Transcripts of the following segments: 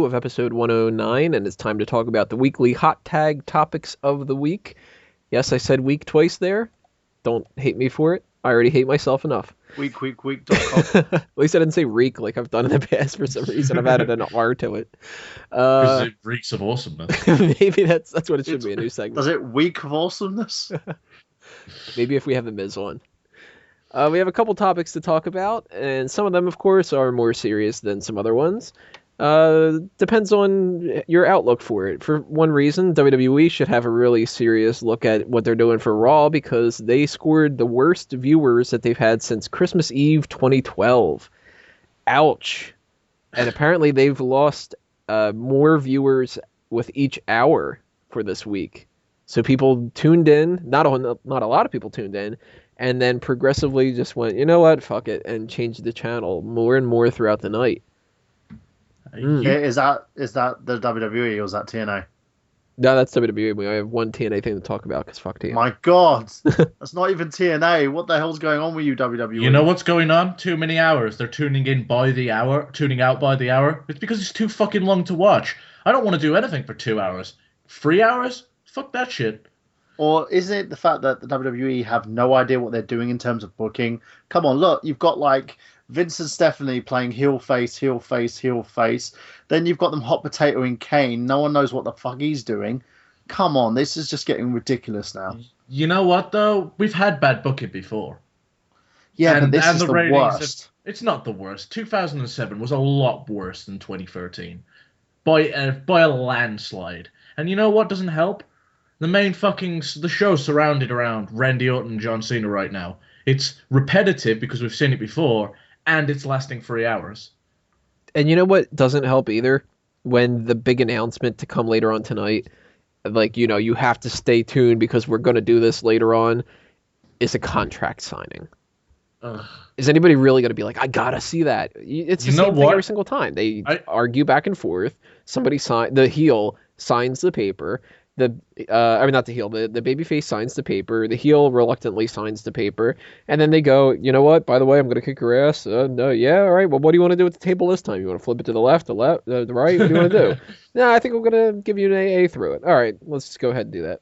of episode 109, and it's time to talk about the weekly hot tag topics of the week. Yes, I said week twice there. Don't hate me for it. I already hate myself enough. Week.com. At least I didn't say reek like I've done in the past for some reason. I've added an R to it. Because it reeks of awesomeness. Maybe that's what it should be, a new segment. Does it week of awesomeness? Maybe if we have the Miz on. We have a couple topics to talk about, and some of them, of course, are more serious than some other ones. Depends on your outlook for it. For one reason, WWE should have a really serious look at what they're doing for Raw because they scored the worst viewers that they've had since Christmas Eve 2012. Ouch. And apparently they've lost more viewers with each hour for this week. So people tuned in, not a lot of people tuned in, and then progressively just went, you know what, fuck it, and changed the channel more and more throughout the night. Is that the WWE or is that TNA? No, that's WWE. We have one TNA thing to talk about because fuck TNA. My God, that's not even TNA. What the hell's going on with you, WWE? You know what's going on? Too many hours. They're tuning in by the hour, tuning out by the hour. It's because it's too fucking long to watch. I don't want to do anything for 2 hours. 3 hours? Fuck that shit. Or isn't it the fact that the WWE have no idea what they're doing in terms of booking? Come on, look, you've got like Vince and Stephanie playing heel face, heel face, heel face. Then you've got them hot potatoing Kane. No one knows what the fuck he's doing. Come on, this is just getting ridiculous now. You know what, though? We've had bad booking before. Yeah, but this is the worst. It's not the worst. 2007 was a lot worse than 2013. By a landslide. And you know what doesn't help? The show surrounded around Randy Orton and John Cena right now. It's repetitive because we've seen it before, and it's lasting 3 hours. And you know what doesn't help either? When the big announcement to come later on tonight, like, you know, you have to stay tuned because we're going to do this later on, is a contract signing. Ugh. Is anybody really going to be like, I gotta see that? It's the same thing every single time. They argue back and forth. The heel signs the paper. Not the heel, the babyface signs the paper, the heel reluctantly signs the paper, and then they go, you know what, by the way, I'm going to kick your ass. No, yeah, all right, well, what do you want to do with the table this time? You want to flip it to the left, the right? What do you want to do? No, I think I'm going to give you an AA through it. All right, let's just go ahead and do that.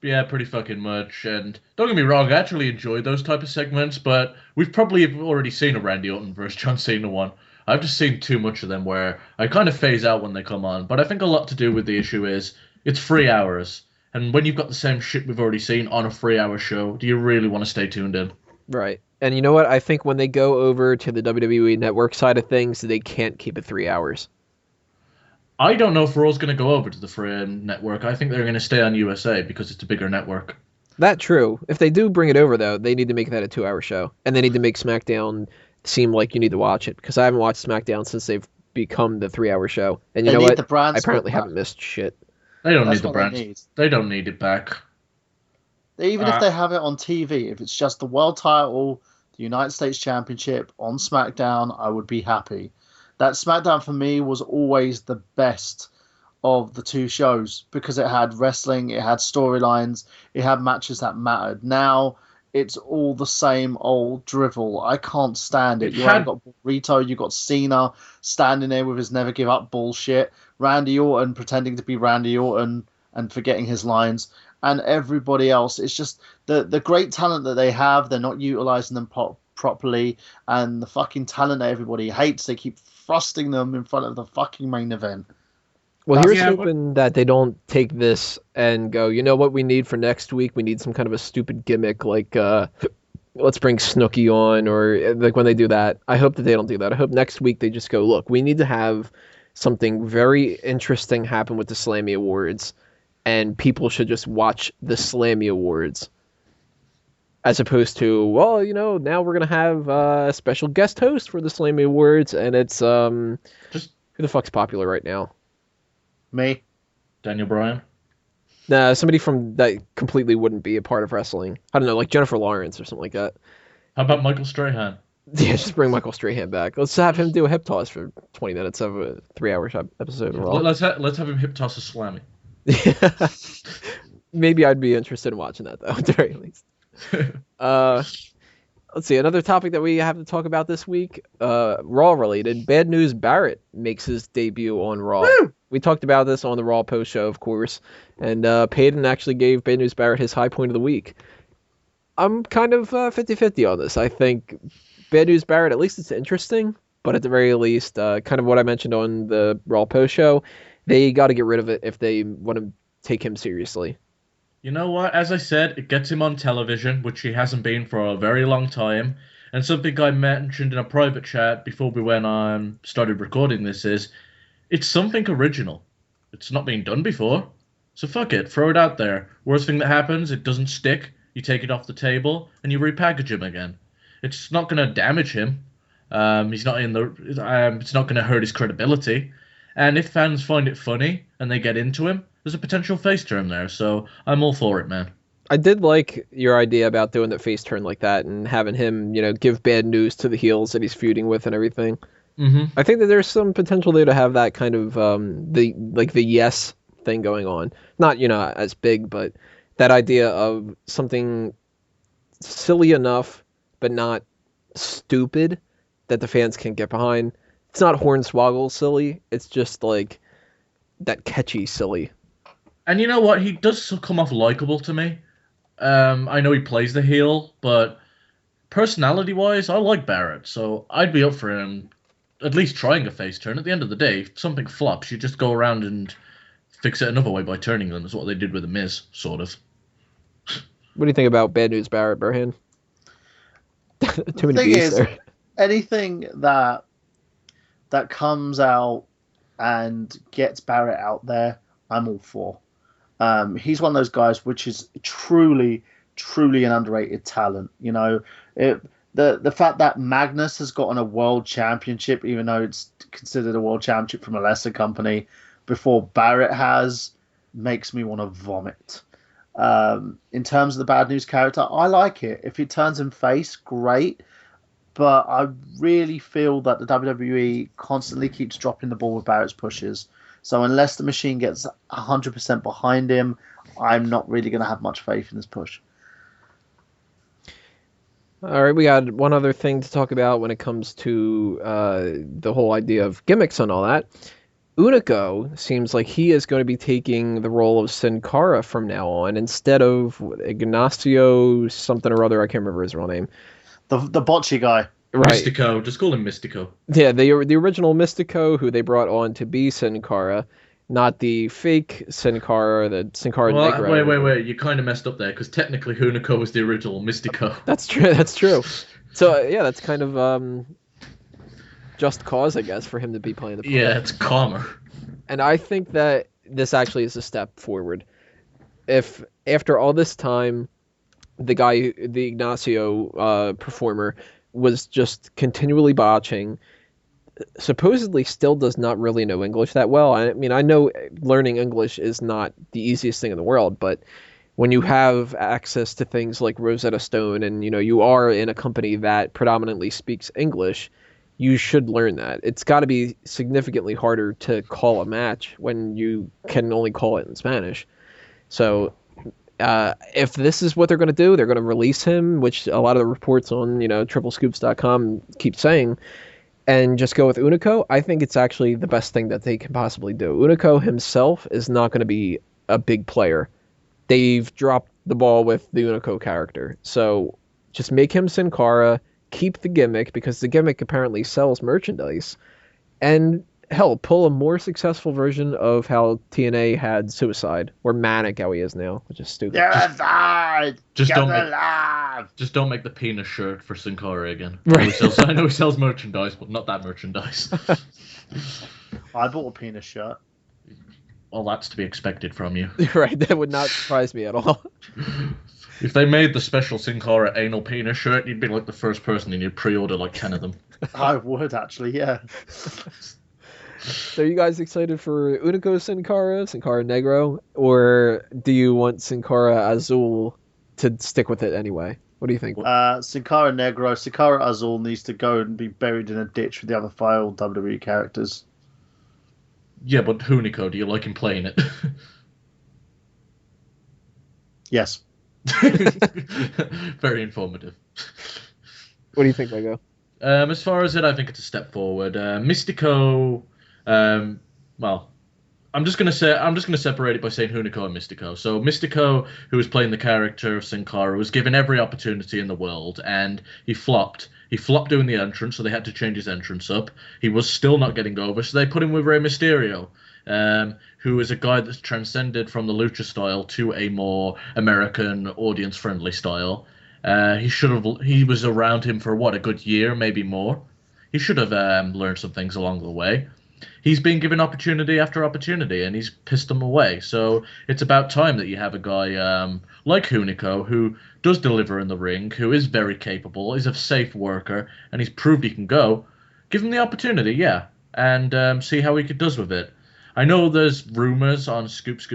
Yeah, pretty fucking much. And don't get me wrong, I actually enjoy those type of segments, but we've probably already seen a Randy Orton versus John Cena one. I've just seen too much of them where I kind of phase out when they come on. But I think a lot to do with the issue is it's 3 hours. And when you've got the same shit we've already seen on a 3 hour show, do you really want to stay tuned in? Right. And you know what? I think when they go over to the WWE Network side of things, they can't keep it 3 hours. I don't know if Raw's going to go over to the Free Network. I think they're going to stay on USA because it's a bigger network. That's true. If they do bring it over, though, they need to make that a 2 hour show. And they need to make SmackDown seem like you need to watch it. Because I haven't watched SmackDown since they've become the 3 hour show. And you know what? I apparently haven't missed shit. They don't need the brands. They don't need it back. Even if they have it on TV, if it's just the world title, the United States Championship on SmackDown, I would be happy. That SmackDown for me was always the best of the two shows because it had wrestling, it had storylines, it had matches that mattered. Now it's all the same old drivel. I can't stand it. You've got Burrito, you got Cena standing there with his never give up bullshit, Randy Orton pretending to be Randy Orton and forgetting his lines, and everybody else. It's just the great talent that they have, they're not utilizing them properly, and the fucking talent that everybody hates, they keep thrusting them in front of the fucking main event. Well, here's hoping that they don't take this and go, you know what we need for next week? We need some kind of a stupid gimmick like let's bring Snooki on, or like when they do that. I hope that they don't do that. I hope next week they just go, look, we need to have something very interesting happen with the Slammy Awards, and people should just watch the Slammy Awards. As opposed to, well, you know, now we're going to have a special guest host for the Slammy Awards, and it's, who the fuck's popular right now? Me. Daniel Bryan? Nah, somebody from that completely wouldn't be a part of wrestling. I don't know, like Jennifer Lawrence or something like that. How about Michael Strahan? Yeah, just bring Michael Strahan back. Let's have him do a hip toss for 20 minutes of a 3 hour episode. Let's have him hip toss a Slammy. Maybe I'd be interested in watching that, though, at the very least. Let's see, another topic that we have to talk about this week, Raw related. Bad News Barrett makes his debut on Raw. Woo! We talked about this on the Raw post show, of course, and Peyton actually gave Bad News Barrett his high point of the week. I'm kind of 50-50 on this. I think Bad News Barrett, at least it's interesting, but at the very least, kind of what I mentioned on the Raw post show, they got to get rid of it if they want to take him seriously. You know what? As I said, it gets him on television, which he hasn't been for a very long time. And something I mentioned in a private chat before we went on, started recording this is, it's something original. It's not been done before. So fuck it, throw it out there. Worst thing that happens, it doesn't stick. You take it off the table and you repackage him again. It's not going to damage him. He's not in the. It's not going to hurt his credibility. And if fans find it funny and they get into him, there's a potential face turn there. So I'm all for it, man. I did like your idea about doing the face turn like that and having him, give bad news to the heels that he's feuding with and everything. Mm-hmm. I think that there's some potential there to have that kind of the yes thing going on. Not as big, but that idea of something silly enough but not stupid that the fans can get behind. It's not hornswoggle silly. It's just like that catchy silly. And you know what? He does come off likable to me. I know he plays the heel, but personality-wise, I like Barrett, so I'd be up for him at least trying a face turn. At the end of the day, if something flops, you just go around and fix it another way by turning them. Is what they did with The Miz, sort of. What do you think about Bad News Barrett, Burhan? Too many thing beats is, there. anything that comes out and gets Barrett out there, I'm all for. He's one of those guys which is truly an underrated talent. The fact that Magnus has gotten a world championship, even though it's considered a world championship from a lesser company, before Barrett has, makes me want to vomit. In terms of the Bad News character, I like it. If it turns him face, great. But I really feel that the WWE constantly keeps dropping the ball with Barrett's pushes. So unless the machine gets 100% behind him, I'm not really going to have much faith in this push. All right, we got one other thing to talk about when it comes to the whole idea of gimmicks and all that. Hunico seems like he is going to be taking the role of Sin Cara from now on instead of Ignacio something or other. I can't remember his real name. The botchy guy. Right. Mystico. Just call him Mystico. Yeah, the original Mystico who they brought on to be Sin Cara, not the fake Sin Cara, the Sin Cara Negro. Wait. You kind of messed up there because technically Hunico was the original Mystico. That's true. So, yeah, that's kind of just cause, I guess, for him to be playing the part. Yeah, it's calmer. And I think that this actually is a step forward. If after all this time, the Ignacio performer was just continually botching, supposedly still does not really know English that well. I mean, I know learning English is not the easiest thing in the world, but when you have access to things like Rosetta Stone and, you are in a company that predominantly speaks English, you should learn that. It's got to be significantly harder to call a match when you can only call it in Spanish. So if this is what they're going to do, they're going to release him, which a lot of the reports on, triplescoops.com keep saying, and just go with Hunico. I think it's actually the best thing that they can possibly do. Hunico himself is not going to be a big player. They've dropped the ball with the Hunico character. So just make him Sin Cara, keep the gimmick, because the gimmick apparently sells merchandise, and hell, pull a more successful version of how TNA had Suicide, or Manic how he is now, which is stupid. Just don't make the penis shirt for Sin Cara again. Right. I know he sells merchandise, but not that merchandise. I bought a penis shirt. Well, that's to be expected from you. Right, that would not surprise me at all. If they made the special Sin Cara anal penis shirt, you'd be like the first person and you'd pre-order like 10 of them. I would, actually, yeah. So are you guys excited for Hunico Sin Cara Negro, or do you want Sin Cara Azul to stick with it anyway? What do you think? Sin Cara Negro, Sin Cara Azul needs to go and be buried in a ditch with the other 5 WWE characters. Yeah, but Hunico, do you like him playing it? Yes. Very informative. What do you think, Lego? As far as it, I think it's a step forward. Mystico, well, I'm just gonna separate it by saying Hunico and Mystico. So Mystico, who was playing the character of Sin Cara, was given every opportunity in the world, and he flopped. He flopped doing the entrance, so they had to change his entrance up. He was still not getting over, so they put him with Rey Mysterio, who is a guy that's transcended from the lucha style to a more American audience-friendly style. He was around him for what, a good year, maybe more. He should have learned some things along the way. He's been given opportunity after opportunity, and he's pissed them away. So it's about time that you have a guy like Hunico, who does deliver in the ring, who is very capable, is a safe worker, and he's proved he can go. Give him the opportunity, yeah, and see how he does with it. I know there's rumors on Scoops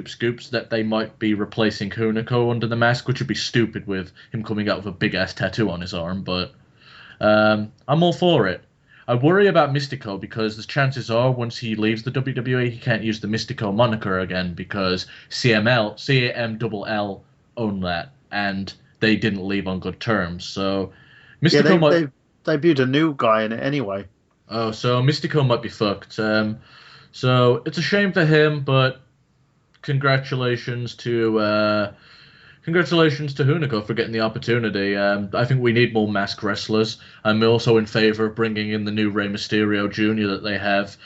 that they might be replacing Hunico under the mask, which would be stupid with him coming out with a big-ass tattoo on his arm, but I'm all for it. I worry about Mystico because the chances are once he leaves the WWE, he can't use the Mystico moniker again because CMLL own that, and they didn't leave on good terms. So Mystico they debuted a new guy in it anyway. Oh, so Mystico might be fucked. So it's a shame for him, but congratulations to Hunico for getting the opportunity. I think we need more masked wrestlers. I'm also in favor of bringing in the new Rey Mysterio Jr. that they have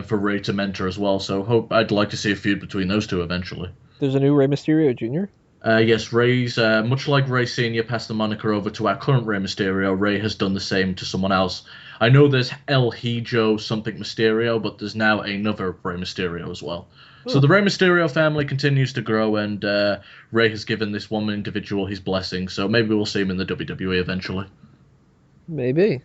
for Rey to mentor as well. So I'd like to see a feud between those two eventually. There's a new Rey Mysterio Jr.? Yes, Rey's, much like Rey Sr. passed the moniker over to our current Rey Mysterio, Rey has done the same to someone else. I know there's El Hijo something Mysterio, but there's now another Rey Mysterio as well. Oh. So the Rey Mysterio family continues to grow, and Rey has given this one individual his blessing, so maybe we'll see him in the WWE eventually. Maybe.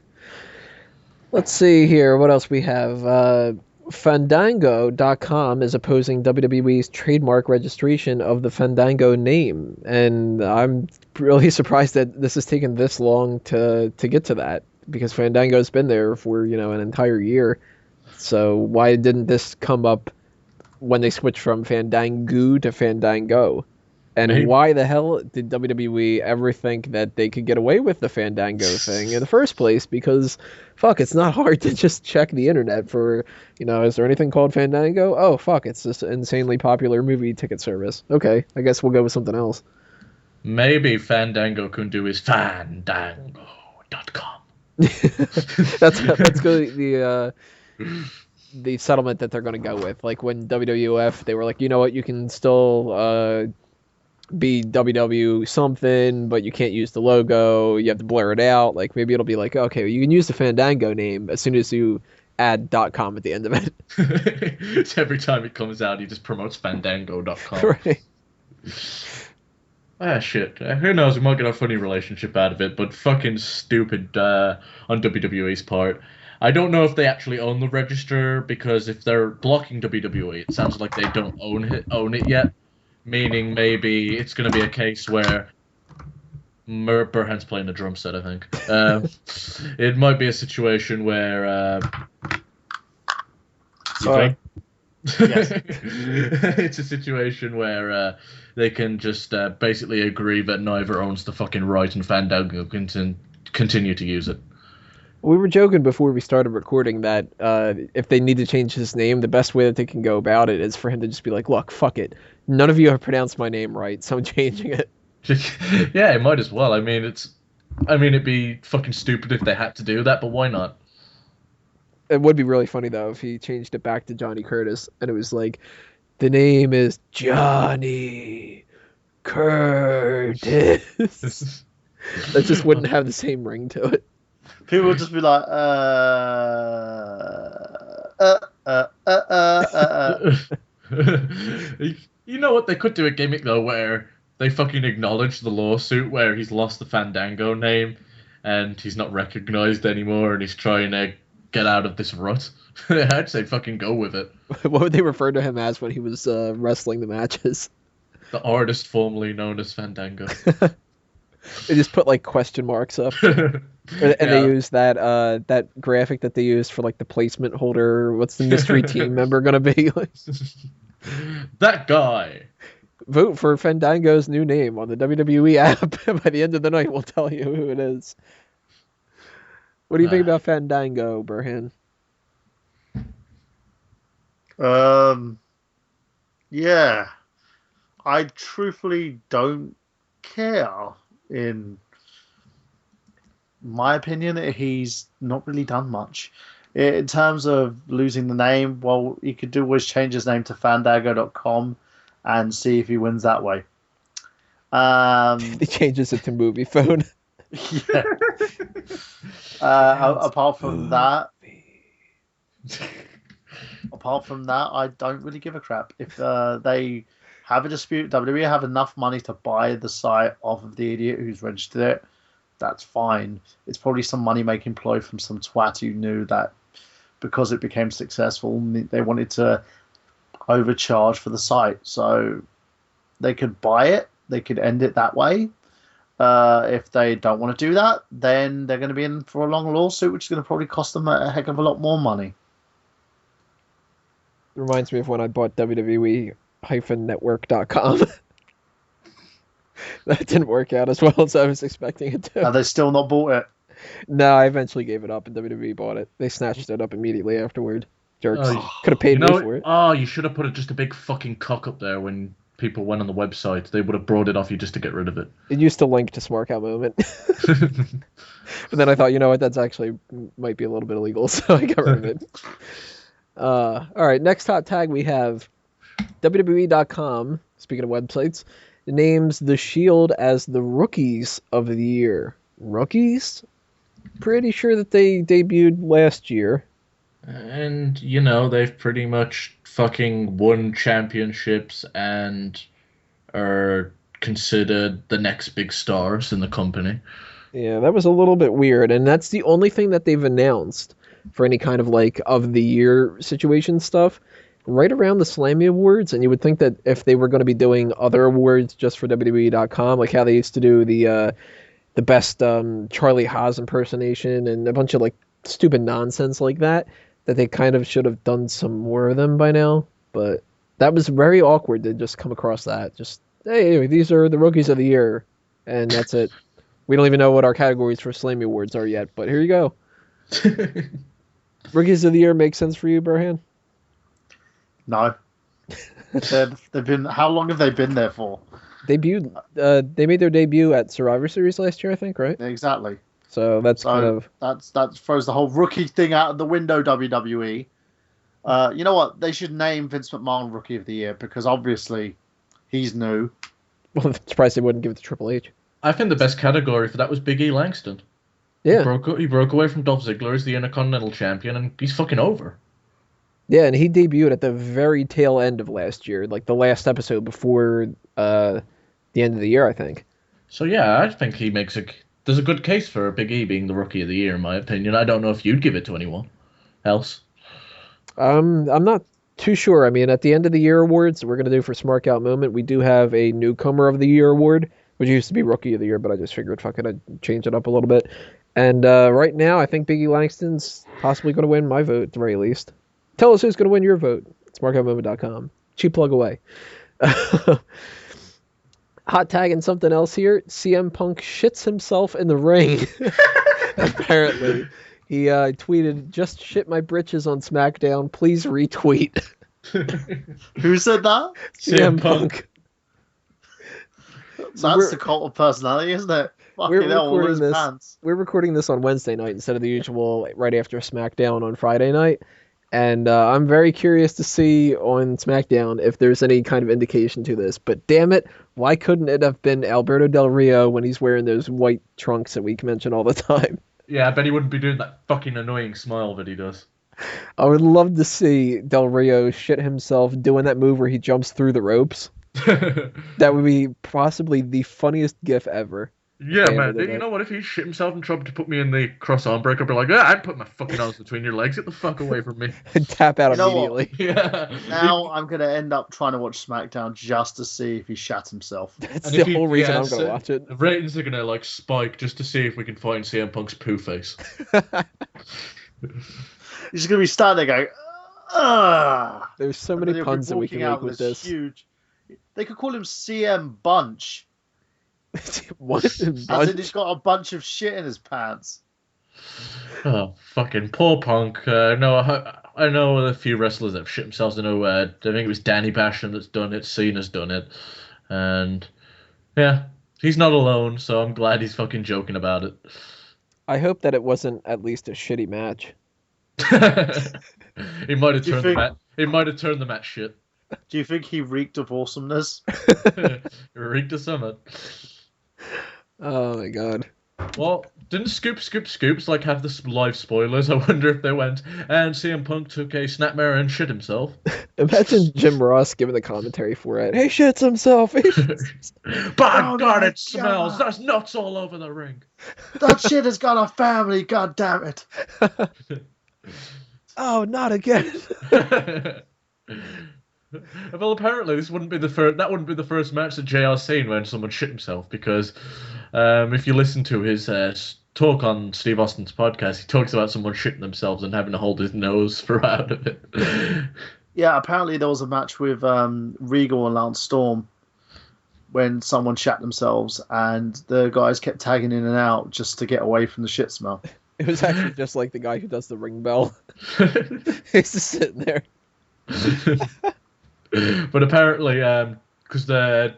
Let's see here, what else we have. Fandango.com is opposing WWE's trademark registration of the Fandango name, and I'm really surprised that this has taken this long to get to that, because Fandango's been there for, an entire year. So why didn't this come up when they switched from Fandango to Fandango? And why the hell did WWE ever think that they could get away with the Fandango thing in the first place? Because, fuck, it's not hard to just check the internet for, is there anything called Fandango? Oh, fuck, it's this insanely popular movie ticket service. Okay, I guess we'll go with something else. Maybe Fandango can do his Fandango.com. That's good. The settlement that they're going to go with. Like when WWF, they were like, you know what, you can still be WW something, but you can't use the logo. You have to blur it out. Like maybe it'll be like, okay, you can use the Fandango name as soon as you add .com at the end of it. It's every time it comes out, he just promotes Fandango.com. Right. Shit. Who knows? We might get a funny relationship out of it, but fucking stupid on WWE's part. I don't know if they actually own the register, because if they're blocking WWE, it sounds like they don't own it yet. Meaning maybe it's going to be a case where Burhan's playing the drum set, I think. It might be a situation where... Sorry. Yes. It's a situation where they can just basically agree that neither owns the fucking right and Fandango can continue to use it. We were joking before we started recording that if they need to change his name, the best way that they can go about it is for him to just be like, look, fuck it. None of you have pronounced my name right, so I'm changing it. Yeah, it might as well. I mean, it'd be fucking stupid if they had to do that, but why not? It would be really funny, though, if he changed it back to Johnny Curtis, and it was like, the name is Johnny Curtis. That just wouldn't have the same ring to it. People would just be like, You know what? They could do a gimmick, though, where they fucking acknowledge the lawsuit where he's lost the Fandango name and he's not recognized anymore and he's trying to get out of this rut. I'd say fucking go with it. What would they refer to him as when he was wrestling the matches? The artist formerly known as Fandango. They just put like question marks up, and they use that graphic that they used for like the placement holder. What's the mystery team member gonna be? That guy. Vote for Fandango's new name on the WWE app. By the end of the night, we'll tell you who it is. What do you think about Fandango, Burhan? Yeah, I truthfully don't care. In my opinion, he's not really done much. In terms of losing the name, well, he could always change his name to Fandangocom and see if he wins that way. He changes it to movie phone. Yeah. Apart from that, I don't really give a crap. If they have a dispute, WWE have enough money to buy the site off of the idiot who's registered it. That's fine. It's probably some money-making ploy from some twat who knew that because it became successful, they wanted to overcharge for the site. So they could buy it. They could end it that way. If they don't want to do that, then they're going to be in for a long lawsuit, which is going to probably cost them a heck of a lot more money. Reminds me of when I bought WWE-network.com. That didn't work out as well as I was expecting it to. Have they still not bought it? No, I eventually gave it up and WWE bought it. They snatched it up immediately afterward. Jerks. Could have paid me for it. Oh, you should have put just a big fucking cock up there when people went on the website. They would have brought it off you just to get rid of it. It used to link to Smark Moment. But then I thought, you know what, that's actually might be a little bit illegal, so I got rid of it. All right, next hot tag we have WWE.com, speaking of websites, names The Shield as the Rookies of the Year. Rookies? Pretty sure that they debuted last year. And, you know, they've pretty much fucking won championships and are considered the next big stars in the company. Yeah, that was a little bit weird, and that's the only thing that they've announced for any kind of, like, of the year situation stuff right around the Slammy Awards, and you would think that if they were going to be doing other awards just for WWE.com, like how they used to do the best Charlie Haas impersonation and a bunch of, like, stupid nonsense like that they kind of should have done some more of them by now, but that was very awkward to just come across that. Just, hey, these are the Rookies of the Year, and that's it. We don't even know what our categories for Slammy Awards are yet, but here you go. Rookies of the Year makes sense for you, Burhan? No. They've been. How long have they been there for? They made their debut at Survivor Series last year, I think, right? Exactly. So that throws the whole rookie thing out of the window, WWE. You know what? They should name Vince McMahon Rookie of the Year because obviously he's new. Well, I'm surprised they wouldn't give it to Triple H. I think the best category for that was Big E Langston. Yeah. He broke away from Dolph Ziggler as the Intercontinental Champion, and he's fucking over. Yeah, and he debuted at the very tail end of last year, like the last episode before the end of the year, I think. So yeah, I think there's a good case for Big E being the Rookie of the Year, in my opinion. I don't know if you'd give it to anyone else. I'm not too sure. I mean, at the end of the year awards that we're going to do for Smark Out Moment, we do have a Newcomer of the Year award, which used to be Rookie of the Year, but I just figured, fuck it, I'd change it up a little bit. And right now, I think Big E Langston's possibly going to win my vote, at the very least. Tell us who's going to win your vote. SmarkoutMoment.com. Cheap plug away. Hot tag and something else here. CM Punk shits himself in the ring. Apparently. He tweeted, "Just shit my britches on Smackdown. Please retweet." Who said that? CM Punk. That's the cult of personality, isn't it? We're recording this on Wednesday night instead of the usual right after Smackdown on Friday night. And I'm very curious to see on SmackDown if there's any kind of indication to this. But damn it, why couldn't it have been Alberto Del Rio when he's wearing those white trunks that we mention all the time? Yeah, I bet he wouldn't be doing that fucking annoying smile that he does. I would love to see Del Rio shit himself doing that move where he jumps through the ropes. That would be possibly the funniest gif ever. Yeah, man. You know what? If he shit himself and tried to put me in the cross arm breaker, I'd be like, I'd put my fucking arms between your legs. Get the fuck away from me. Tap out immediately. Yeah. Now I'm going to end up trying to watch SmackDown just to see if he shat himself. That's the whole reason I'm going to watch it. The ratings are going to spike just to see if we can find CM Punk's poo face. He's going to be standing there going, ugh. There's so many puns that we can make with this. Huge... They could call him CM Bunch. What? As in he's got a bunch of shit in his pants. Oh, fucking poor Punk. I know a few wrestlers that have shit themselves. I know, I think it was Danny Basham that's done it. Cena's done it. And, yeah, he's not alone, so I'm glad he's fucking joking about it. I hope that it wasn't at least a shitty match. He might have turned the match. He might have turned the match shit. Do you think he reeked of awesomeness? Reeked of summit. Oh my god. Well, didn't Scoops like have the live spoilers? I wonder if they went and CM Punk took a snapmare and shit himself. Imagine Jim Ross giving the commentary for it. He shits himself. He shits himself. By God, it smells. There's nuts all over the ring. That shit has got a family. God damn it. Oh, not again. Well, apparently this wouldn't be the first. That wouldn't be the first match that JR's seen when someone shit himself, because if you listen to his talk on Steve Austin's podcast, he talks about someone shitting themselves and having to hold his nose for out of it. Yeah, apparently there was a match with Regal and Lance Storm when someone shat themselves, and the guys kept tagging in and out just to get away from the shit smell. It was actually just like the guy who does the ring bell. He's just sitting there. But apparently, because the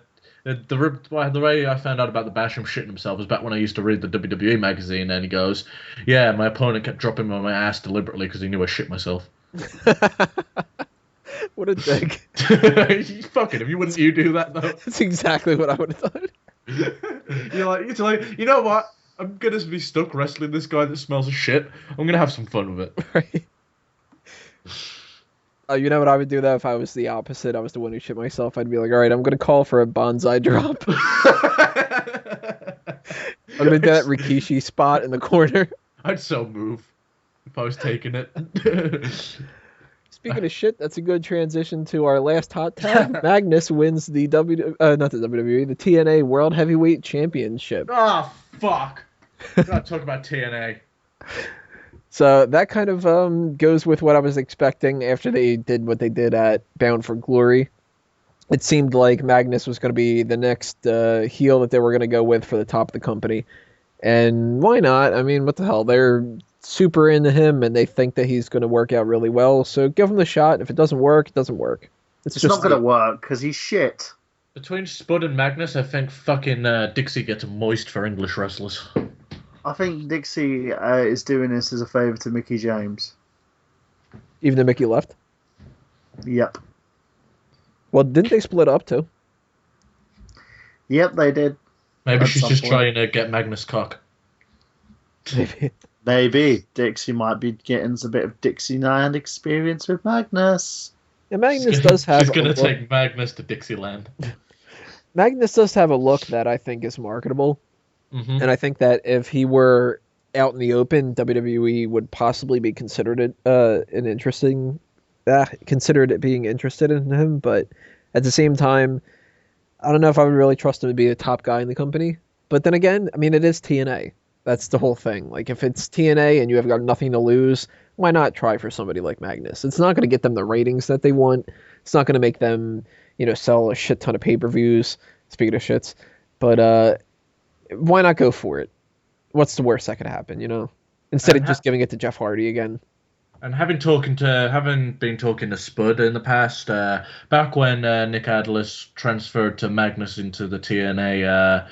way I found out about the Basham shitting himself was back when I used to read the WWE magazine, and he goes, "Yeah, my opponent kept dropping me on my ass deliberately because he knew I shit myself." What a dick. Fucking him. Wouldn't you do that though? That's exactly what I would have thought. You're like, you know what? I'm gonna be stuck wrestling this guy that smells of shit. I'm gonna have some fun with it. Right. You know what I would do though if I was the opposite? I was the one who shit myself. I'd be like, all right, I'm gonna call for a bonsai drop. I'm gonna do that Rikishi spot in the corner. I'd so move if I was taking it. Speaking of shit, that's a good transition to our last hot tag. Magnus wins the not the WWE, the TNA World Heavyweight Championship. Oh, fuck. Gotta talk about TNA. So that kind of goes with what I was expecting after they did what they did at Bound for Glory. It seemed like Magnus was going to be the next heel that they were going to go with for the top of the company. And why not? I mean, what the hell? They're super into him, and they think that he's going to work out really well. So give him the shot. If it doesn't work, it doesn't work. It's just not going to work, because he's shit. Between Spud and Magnus, I think fucking Dixie gets moist for English wrestlers. I think Dixie is doing this as a favour to Mickie James. Even though Mickie left? Yep. Well, didn't they split up too? Yep, they did. Maybe she's just trying to get Magnus cock. Maybe. Dixie might be getting a bit of Dixieland experience with Magnus. Yeah, Magnus does have. She's going to take Magnus to Dixieland. Magnus does have a look that I think is marketable. Mm-hmm. And I think that if he were out in the open, WWE would possibly be considered considered it being interested in him. But at the same time, I don't know if I would really trust him to be a top guy in the company. But then again, I mean, it is TNA. That's the whole thing. Like, if it's TNA and you have got nothing to lose, why not try for somebody like Magnus? It's not going to get them the ratings that they want. It's not going to make them, sell a shit ton of pay-per-views. Speaking of shits, but why not go for it? What's the worst that could happen, Instead of just giving it to Jeff Hardy again. And having been talking to Spud in the past, back when Nick Adlis transferred to Magnus into the TNA,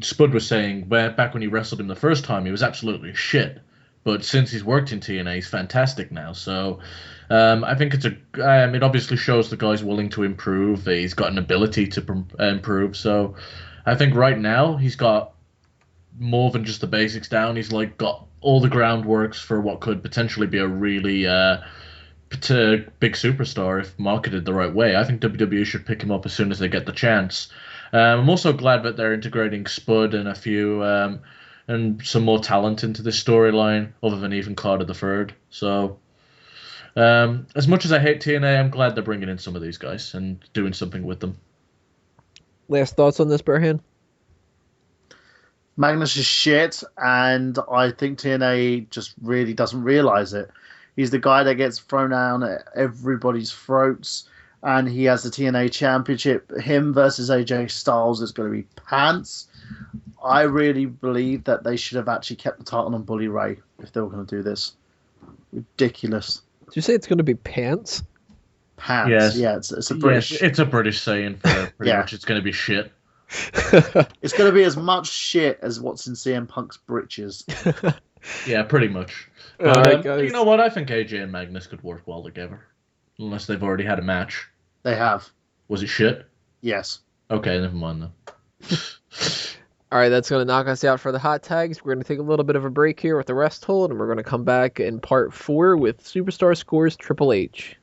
Spud was saying back when he wrestled him the first time, he was absolutely shit. But since he's worked in TNA, he's fantastic now. So I think it obviously shows the guy's willing to improve. He's got an ability to improve. So I think right now he's got more than just the basics down. He's got all the groundworks for what could potentially be a really big superstar if marketed the right way. I think WWE should pick him up as soon as they get the chance. I'm also glad that they're integrating Spud and a few and some more talent into this storyline, other than even Carter III. So as much as I hate TNA, I'm glad they're bringing in some of these guys and doing something with them. Last thoughts on this, Bearhan? Magnus is shit, and I think TNA just really doesn't realise it. He's the guy that gets thrown down at everybody's throats, and he has the TNA Championship. Him versus AJ Styles is going to be pants. I really believe that they should have actually kept the title on Bully Ray if they were going to do this. Ridiculous. Did you say it's going to be pants? Pants. Yes. Yeah, it's a British. Yes, it's a British saying for pretty much it's going to be shit. It's going to be as much shit as what's in CM Punk's britches. Yeah, pretty much. All But, right, guys. you know what? I think AJ and Magnus could work well together. Unless they've already had a match. They have. Was it shit? Yes. Okay, never mind then. All right, that's going to knock us out for the hot tags. We're going to take a little bit of a break here with the rest hold, and we're going to come back in part 4 with Superstar Scores Triple H.